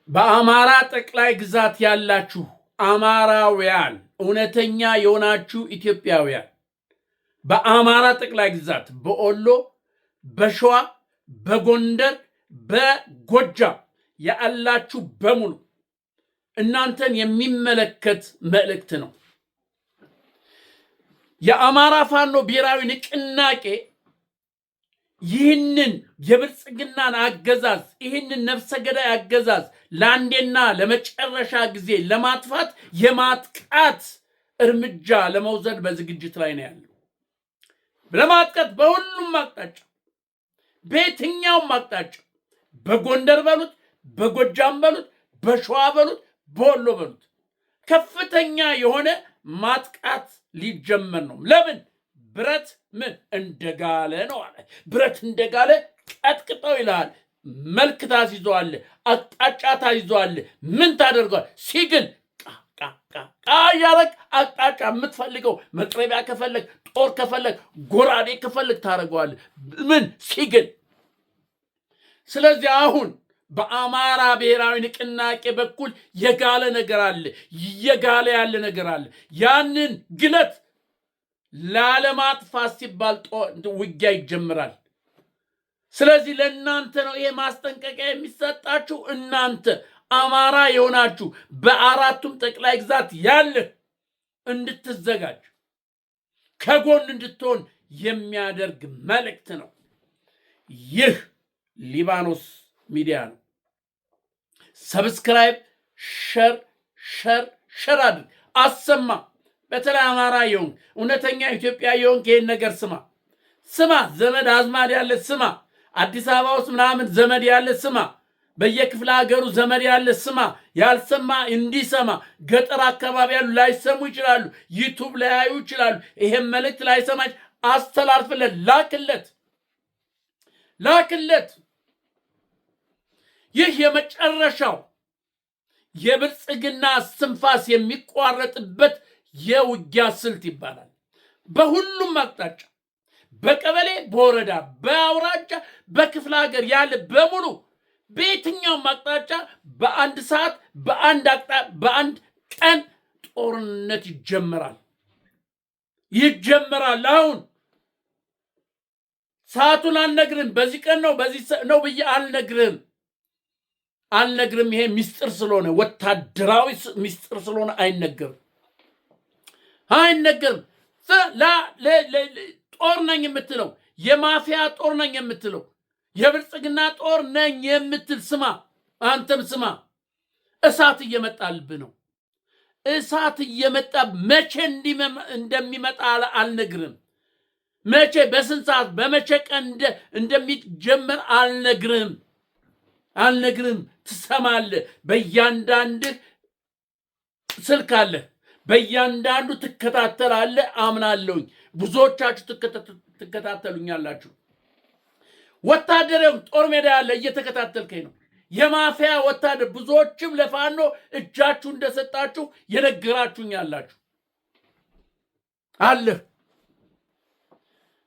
በአማራ ጠቅላይ ግዛት ያላችሁ አማራውያን እውነተኛ የሆናችሁ ኢትዮጵያውያን በአማራ ጠቅላይ ግዛት በወሎ፣ በሸዋ፣ በጎንደር፣ በጎጃም ያላችሁ በሙሉ እናንተን የሚመለከት መልእክት ነው። የአማራ ፋኖ ብሔራዊ ንቅናቄ ይህንን የብልጽግናን አገዛዝ ይህንን ነፍሰ ገዳይ አገዛዝ ለአንዴና ለመጨረሻ ጊዜ ለማጥፋት የማጥቃት እርምጃ ለመውሰድ በዝግጅት ላይ ነው ያለው። ለማጥቃት በሁሉም አቅጣጫ፣ በየትኛውም አቅጣጫ፣ በጎንደር በሉት፣ በጎጃም በሉት፣ በሸዋ በሉት፣ በወሎ በሉት ከፍተኛ የሆነ ማጥቃት ሊጀመር ነው። ለምን? ብረት ምን እንደጋለ ነው አለ። ብረት እንደጋለ ቀጥቅጠው ይልሃል። መልክ ታስይዘዋል፣ አቅጣጫ ታስይዘዋል። ምን ታደርገዋል? ሲግል ያረግ አቅጣጫ የምትፈልገው መጥረቢያ ከፈለግ፣ ጦር ከፈለግ፣ ጎራዴ ከፈለግ ታደርገዋል። ምን ሲግል። ስለዚህ አሁን በአማራ ብሔራዊ ንቅናቄ በኩል የጋለ ነገር አለ፣ እየጋለ ያለ ነገር አለ። ያንን ግለት ላለማጥፋት ሲባል ውጊያ ይጀምራል። ስለዚህ ለእናንተ ነው ይሄ ማስጠንቀቂያ የሚሰጣችሁ። እናንተ አማራ የሆናችሁ በአራቱም ጠቅላይ ግዛት ያለ እንድትዘጋጅ ከጎን እንድትሆን የሚያደርግ መልእክት ነው። ይህ ሊባኖስ ሚዲያ ነው። ሰብስክራይብ፣ ሸር አድርግ፣ አሰማ። በተለይ አማራ የሆንክ እውነተኛ ኢትዮጵያ የሆንክ ይህን ነገር ስማ። ዘመድ አዝማድ ያለ ስማ። አዲስ አበባ ውስጥ ምናምን ዘመድ ያለ ስማ። በየክፍለ ሀገሩ ዘመድ ያለ ስማ። ያልሰማ እንዲሰማ። ገጠር አካባቢ ያሉ ላይሰሙ ይችላሉ። ዩቱብ ላያዩ ይችላሉ። ይሄን መልእክት ላይሰማች አስተላልፍለት፣ ላክለት። ይህ የመጨረሻው የብልጽግና እስትንፋስ የሚቋረጥበት የውጊያ ስልት ይባላል። በሁሉም አቅጣጫ፣ በቀበሌ፣ በወረዳ፣ በአውራጃ፣ በክፍለ ሀገር ያለ በሙሉ በየትኛውም አቅጣጫ በአንድ ሰዓት በአንድ ቀን ጦርነት ይጀመራል። አሁን ሰዓቱን አልነግርም። በዚህ ቀን ነው በዚህ ነው ብዬ አልነግርም። ይሄ ሚስጥር ስለሆነ፣ ወታደራዊ ሚስጥር ስለሆነ አይነገርም። ጦር ነኝ የምትለው የማፊያ ጦር ነኝ የምትለው የብልጽግና ጦር ነኝ የምትል ስማ፣ አንተም ስማ። እሳት እየመጣልብህ ነው። እሳት እየመጣ መቼ እንደሚመጣ አልነግርም። መቼ በስንት ሰዓት በመቼ ቀን እንደሚጀመር አልነግርም። ትሰማለህ። በእያንዳንድህ ስልክ አለ፣ በእያንዳንዱ ትከታተላለህ። አምናለሁኝ ብዙዎቻችሁ ትከታተሉኛላችሁ። ወታደርም ጦር ሜዳ ያለ እየተከታተልከኝ ነው። የማፊያ ወታደር ብዙዎችም ለፋኖ እጃችሁ እንደሰጣችሁ የነገራችሁኝ ያላችሁ አለ።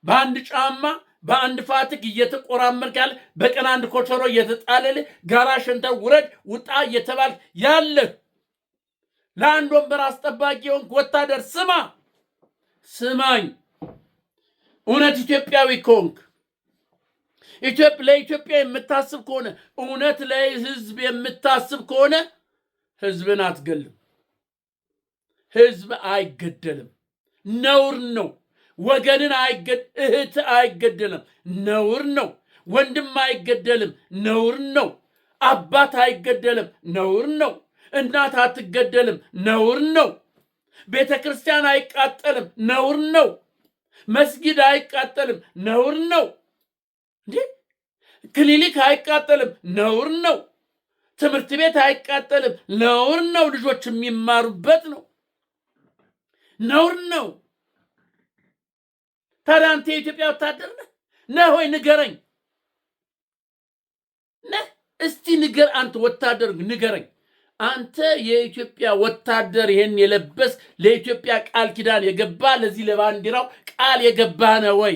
በአንድ ጫማ በአንድ ፋትግ እየተቆራመርክ ያለ፣ በቀን አንድ ኮቸሮ እየተጣለል፣ ጋራ ሸንተር ውረድ ውጣ እየተባል ያለ ለአንድ ወንበር አስጠባቂ የሆንክ ወታደር ስማኝ። እውነት ኢትዮጵያዊ ከሆንክ ለኢትዮጵያ የምታስብ ከሆነ እውነት ለህዝብ የምታስብ ከሆነ ህዝብን አትገልም። ህዝብ አይገደልም፣ ነውር ነው። ወገንን እህት አይገደልም፣ ነውር ነው። ወንድም አይገደልም፣ ነውር ነው። አባት አይገደልም፣ ነውር ነው። እናት አትገደልም፣ ነውር ነው። ቤተ ክርስቲያን አይቃጠልም፣ ነውር ነው። መስጊድ አይቃጠልም፣ ነውር ነው። ክሊኒክ አይቃጠልም፣ ነውር ነው። ትምህርት ቤት አይቃጠልም፣ ነውር ነው። ልጆች የሚማሩበት ነው፣ ነውር ነው። ታዲያ አንተ የኢትዮጵያ ወታደር ነህ ወይ? ንገረኝ። እስቲ አንተ ወታደር ንገረኝ። አንተ የኢትዮጵያ ወታደር ይሄን የለበስ ለኢትዮጵያ ቃል ኪዳን የገባ ለዚህ ለባንዲራው ቃል የገባ ነው ወይ?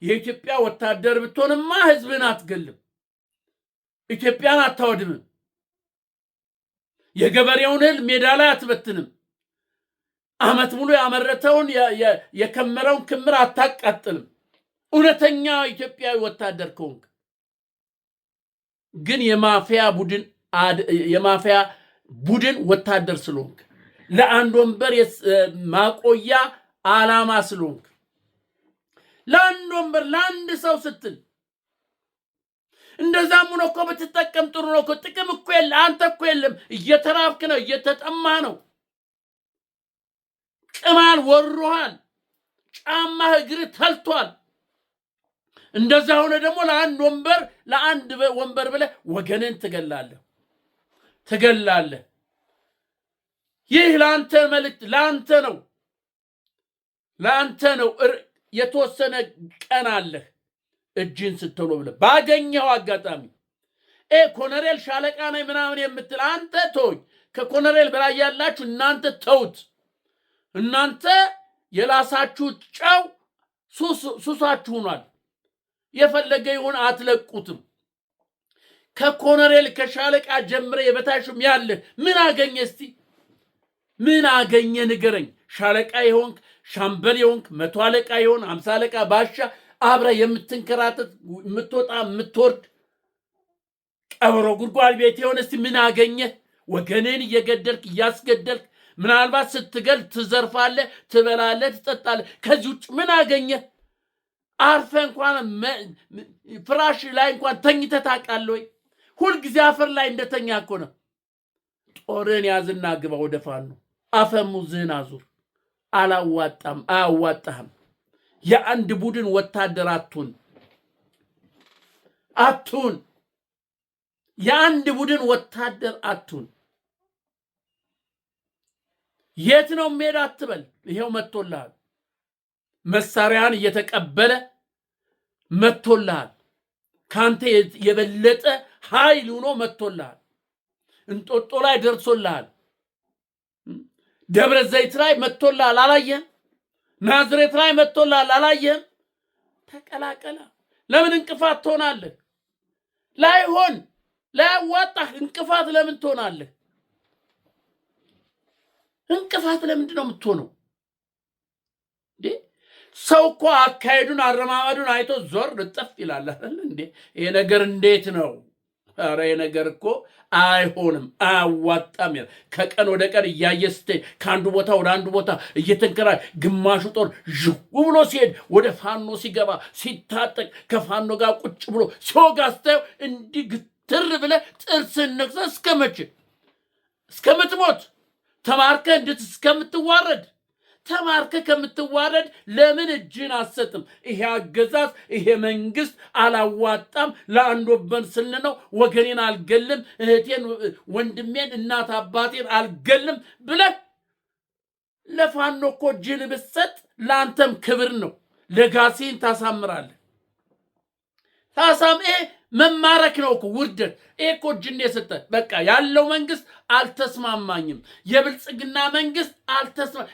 የኢትዮጵያ ወታደር ብትሆንማ ህዝብን አትገልም። ኢትዮጵያን አታወድምም። የገበሬውን እህል ሜዳ ላይ አትበትንም። ዓመት ሙሉ ያመረተውን የከመረውን ክምር አታቃጥልም። እውነተኛ ኢትዮጵያዊ ወታደር ከሆንክ ግን የማፊያ ቡድን ወታደር ስለሆንክ ለአንድ ወንበር ማቆያ ዓላማ ስለሆንክ ለአንድ ወንበር ለአንድ ሰው ስትል እንደዛም ሆኖ እኮ ብትጠቀም ጥሩ ነው እኮ። ጥቅም እኮ የለ። አንተ እኮ የለም፣ እየተራብክ ነው፣ እየተጠማ ነው። ቅማል ወሮሃል፣ ጫማህ እግርህ ተልቷል። እንደዛ ሆነ ደግሞ ለአንድ ወንበር ብለህ ወገንን ትገላለህ። ይህ ለአንተ መልእክት ለአንተ ነው። የተወሰነ ቀን አለህ እጅን ስትሎ ብለህ ባገኘው አጋጣሚ ኮሎኔል ሻለቃ ነኝ ምናምን የምትል አንተ ተወኝ። ከኮሎኔል በላይ ያላችሁ እናንተ ተውት። እናንተ የላሳችሁ ጨው ሱሳችሁ ሆኗል። የፈለገ ይሁን አትለቁትም። ከኮሎኔል ከሻለቃ ጀምረ የበታሹም ያለ ምን አገኘ? እስቲ ምን አገኘ ንገረኝ። ሻለቃ ይሆንክ፣ ሻምበል ይሆንክ፣ 100 አለቃ ይሆን 50 አለቃ ባሻ አብረ የምትንከራተት የምትወጣ የምትወርድ ቀበሮ ጉድጓድ ቤት የሆነ እስቲ ምን አገኘ? ወገንን እየገደልክ እያስገደልክ ምናልባት ስትገል ትዘርፋለህ፣ ትበላለህ፣ ትጠጣለህ። ከዚህ ውጭ ምን አገኘ? አርፈ እንኳን ፍራሽ ላይ እንኳን ተኝተህ ታውቃለህ ወይ? ሁልጊዜ አፈር ላይ እንደተኛ እኮ ነው። ጦርን ያዝና ግባ ወደ ፋኖ። አፈሙዝህን አዙር። አያዋጣህም። የአንድ ቡድን ወታደር አትሁን። የአንድ ቡድን ወታደር አትሁን። የት ነው ሜዳ አትበል። ይሄው መጥቶልሃል። መሳሪያን እየተቀበለ መጥቶልሃል። ካንተ የበለጠ ኃይል ሆኖ መጥቶልሃል። እንጦጦ ላይ ደርሶልሃል። ደብረ ዘይት ላይ መጥቶልሃል። አላየህም? ናዝሬት ላይ መጥቶልሃል። አላየህም? ተቀላቀለ። ለምን እንቅፋት ትሆናለህ? ላያዋጣህ እንቅፋት ለምን ትሆናለህ? እንቅፋት ለምንድን ነው የምትሆነው? ሰው እኮ አካሄዱን አረማመዱን አይቶ ዞር ጥፍ ይላል አይደል እንዴ? ይሄ ነገር እንዴት ነው? ኧረ ይሄ ነገር እኮ አይሆንም፣ አያዋጣም። ከቀን ወደ ቀን እያየስተ ከአንዱ ቦታ ወደ አንዱ ቦታ እየተንከራ ግማሹ ጦር ዥው ብሎ ሲሄድ ወደ ፋኖ ሲገባ ሲታጠቅ ከፋኖ ጋር ቁጭ ብሎ ሲወጋ ስታየው እንዲህ ግትር ብለህ ጥርስን ነክሰህ እስከምትሞት ተማርከህ እስከምትዋረድ ተማርከህ ከምትዋረድ ለምን እጅን አትሰጥም? ይሄ አገዛዝ ይሄ መንግስት አላዋጣም። ለአንድ ወገን ስል ነው ወገኔን አልገልም፣ እህቴን፣ ወንድሜን፣ እናት አባቴን አልገልም ብለህ ለፋኖ እኮ እጅን ብትሰጥ ለአንተም ክብር ነው። ለጋሲን ታሳምራለህ። ይሄ መማረክ ነው እኮ ውርደት። ይሄ እኮ እጅን የሰጠ በቃ ያለው መንግስት አልተስማማኝም። የብልጽግና መንግስት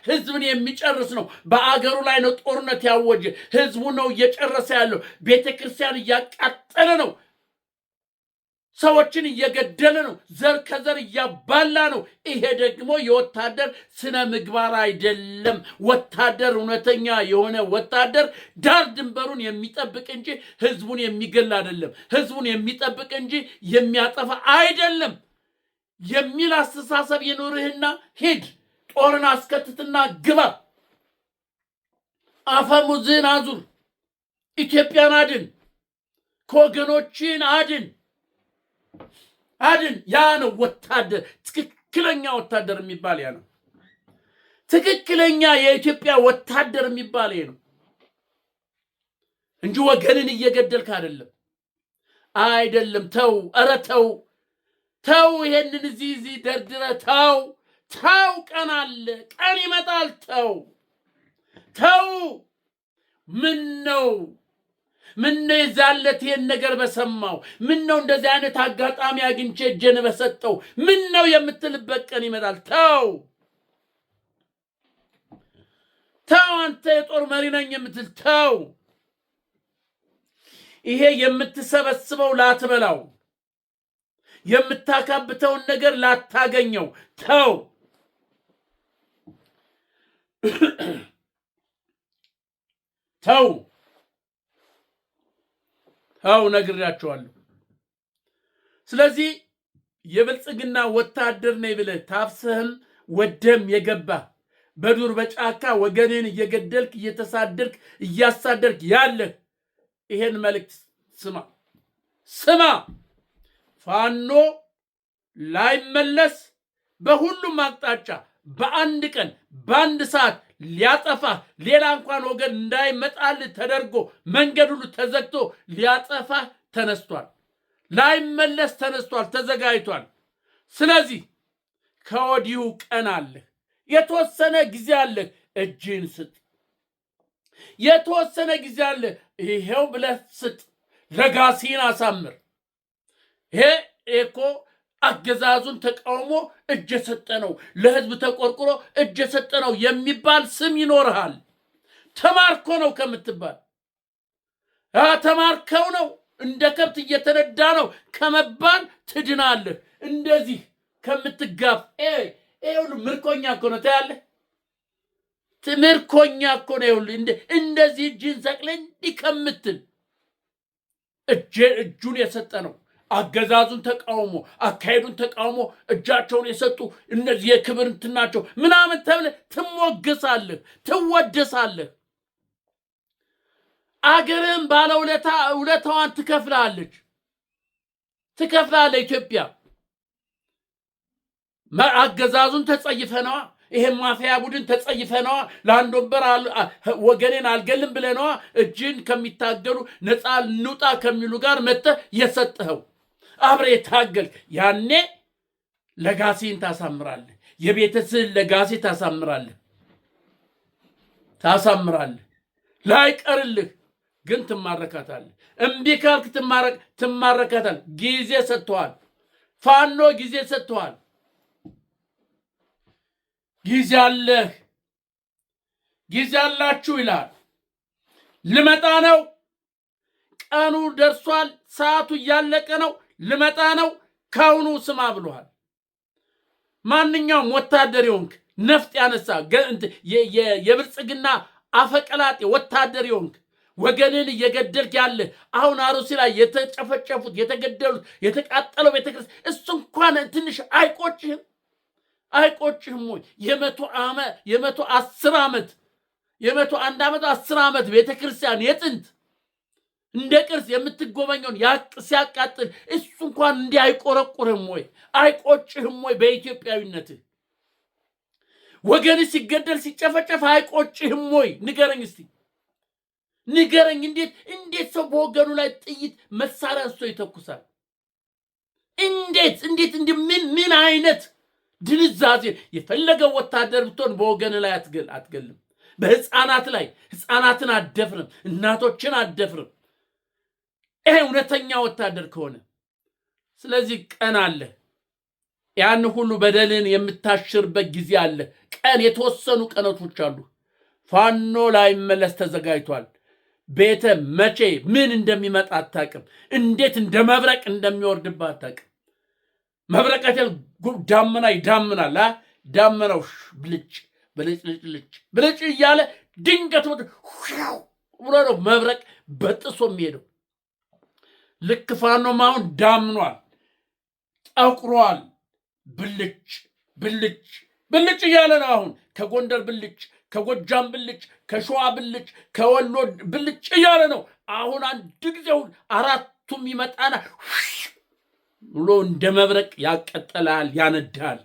ህዝብን የሚጨርስ ነው። በአገሩ ላይ ነው ጦርነት ያወጀ። ህዝቡ ነው እየጨረሰ ያለው። ቤተክርስቲያን እያቃጠለ ነው። ሰዎችን እየገደለ ነው። ዘር ከዘር እያባላ ነው። ይሄ ደግሞ የወታደር ስነ ምግባር አይደለም። ወታደር እውነተኛ የሆነ ወታደር ዳር ድንበሩን የሚጠብቅ እንጂ ህዝቡን የሚገል አይደለም። ህዝቡን የሚጠብቅ እንጂ የሚያጠፋ አይደለም የሚል አስተሳሰብ ይኑርህና ሂድ፣ ጦርን አስከትትና ግባ፣ አፈሙዝህን አዙር፣ ኢትዮጵያን አድን፣ ከወገኖችን አድን። ያ ነው ወታደር። ትክክለኛ ወታደር የሚባል ያ ነው። ትክክለኛ የኢትዮጵያ ወታደር የሚባል ይሄ ነው እንጂ ወገንን እየገደልክ አይደለም። ተው፣ ኧረ ተው። ይሄንን እዚህ ደርድረ ተው። ቀን አለ፣ ቀን ይመጣል። ተው። ምን ነው የዛለት ይሄን ነገር በሰማው? ምን ነው እንደዚህ አይነት አጋጣሚ አግኝቼ እጄን በሰጠው? ምን ነው የምትልበት ቀን ይመጣል። ተው። አንተ የጦር መሪ ነኝ የምትል ተው። ይሄ የምትሰበስበው ላትበላው የምታካብተውን ነገር ላታገኘው ተው። ተው ተው ነግራቸዋለሁ። ስለዚህ የብልጽግና ወታደር ነኝ ብለህ ታፍሰህም ወደም የገባ በዱር በጫካ ወገንን እየገደልክ እየተሳደርክ እያሳደርክ ያለህ ይሄን መልእክት ስማ። ፋኖ ላይመለስ በሁሉም አቅጣጫ በአንድ ቀን በአንድ ሰዓት ሊያጠፋ ሌላ እንኳን ወገን እንዳይመጣል ተደርጎ መንገድ ሁሉ ተዘግቶ ሊያጠፋ ተነስቷል። ላይመለስ ተነስቷል፣ ተዘጋጅቷል። ስለዚህ ከወዲሁ ቀን አለ፣ የተወሰነ ጊዜ አለ፣ እጅን ስጥ። የተወሰነ ጊዜ አለ፣ ይሄው ብለህ ስጥ። ለጋሲን አሳምር። ይሄ እኮ አገዛዙን ተቃውሞ እጅ የሰጠ ነው፣ ለህዝብ ተቆርቁሮ እጅ የሰጠ ነው የሚባል ስም ይኖርሃል። ተማርኮ ነው ከምትባል ተማርከው ነው እንደ ከብት እየተነዳ ነው ከመባል ትድናለህ። እንደዚህ ከምትጋፍ ሁሉ ምርኮኛ እኮ ነው። ታያለህ፣ ምርኮኛ እኮ ነው። ሁሉ እንደዚህ እጅን ሰቅለ እንዲህ ከምትል እጁን የሰጠ ነው። አገዛዙን ተቃውሞ አካሄዱን ተቃውሞ እጃቸውን የሰጡ እነዚህ የክብር እንትናቸው ምናምን ተብለህ ትሞገሳለህ፣ ትወደሳለህ። አገርህም ውለታዋን ትከፍላለች። ኢትዮጵያ አገዛዙን ተጸይፈነዋ፣ ይሄን ማፊያ ቡድን ተጸይፈነዋ፣ ለአንድ ወንበር ወገኔን አልገልም ብለነዋ፣ እጅን ከሚታገሉ ነፃ እንውጣ ከሚሉ ጋር መጥተህ የሰጠኸው አብሬ ታገልክ። ያኔ ለጋሲን ታሳምራለህ፣ የቤተሰብን ለጋሲ ታሳምራለህ። ላይቀርልህ ግን ትማረካታለህ። እምቢ ካልክ ትማረካታለህ። ጊዜ ሰጥተዋል። ፋኖ ጊዜ ሰጥተዋል። ጊዜ አለህ፣ ጊዜ አላችሁ ይላል። ልመጣ ነው፣ ቀኑ ደርሷል፣ ሰዓቱ እያለቀ ነው፣ ልመጣ ነው፣ ካሁኑ ስማ ብሏል። ማንኛውም ወታደር ይሆንክ ነፍጥ ያነሳ የብልጽግና አፈቀላጤ ወታደር ይሆንክ ወገንን እየገደልክ ያለ አሁን አሩሲ ላይ የተጨፈጨፉት የተገደሉት የተቃጠለው ቤተክርስቲያን እሱ እንኳን ትንሽ አይቆጭህም? አይቆጭህም ወይ? የመቶ 10 ዓመት 10 ዓመት ቤተክርስቲያን የጥንት እንደ ቅርስ የምትጎበኘውን ሲያቃጥል እሱ እንኳን እንዲህ አይቆረቁርህም ወይ? አይቆጭህም ወይ? በኢትዮጵያዊነትህ ወገን ሲገደል ሲጨፈጨፍ አይቆጭህም ወይ? ንገረኝ እስቲ ንገረኝ። እንዴት ሰው በወገኑ ላይ ጥይት መሳሪያ አንስቶ ይተኩሳል? እንዴት ምን አይነት ድንዛዜ! የፈለገው ወታደር ብትሆን በወገን ላይ አትገልም። በህፃናት ላይ ህፃናትን አደፍርም፣ እናቶችን አደፍርም። ይሄ እውነተኛ ወታደር ከሆነ ስለዚህ ቀን አለ። ያን ሁሉ በደልን የምታሽርበት ጊዜ አለ። ቀን የተወሰኑ ቀናቶች አሉ። ፋኖ ላይመለስ ተዘጋጅቷል። ቤተ መቼ ምን እንደሚመጣ አታውቅም። እንዴት እንደ መብረቅ እንደሚወርድባት አታውቅም። መብረቃቸው ዳመና ይዳምናል። ዳመናው ብልጭ እያለ ድንገት ብሎ ነው መብረቅ በጥሶ የሚሄደው። ልክ ፋኖም አሁን ዳምኗል፣ ጠቁሯል። ብልጭ እያለ ነው አሁን። ከጎንደር ብልጭ፣ ከጎጃም ብልጭ፣ ከሸዋ ብልጭ፣ ከወሎ ብልጭ እያለ ነው አሁን። አንድ ጊዜ አራቱም ይመጣና ብሎ እንደ መብረቅ ያቀጠላል፣ ያነዳል።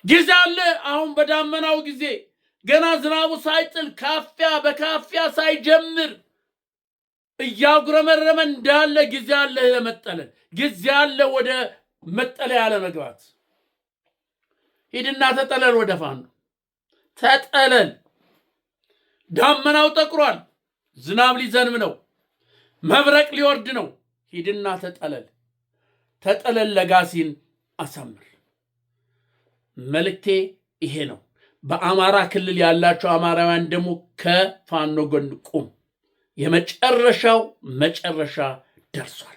ጊዜ አለ አሁን። በዳመናው ጊዜ ገና ዝናቡ ሳይጥል በካፊያ ሳይጀምር እያጉረመረመ እንዳለ ጊዜ አለ ለመጠለል። ጊዜ አለ ወደ መጠለያ ለመግባት። ሂድና ተጠለል፣ ወደ ፋኖ ተጠለል። ዳመናው ጠቁሯል፣ ዝናብ ሊዘንብ ነው፣ መብረቅ ሊወርድ ነው። ሂድና ተጠለል። ለጋሲን አሳምር። መልእክቴ ይሄ ነው። በአማራ ክልል ያላቸው አማራውያን ደግሞ ከፋኖ ጎን ቁም። የመጨረሻው መጨረሻ ደርሷል።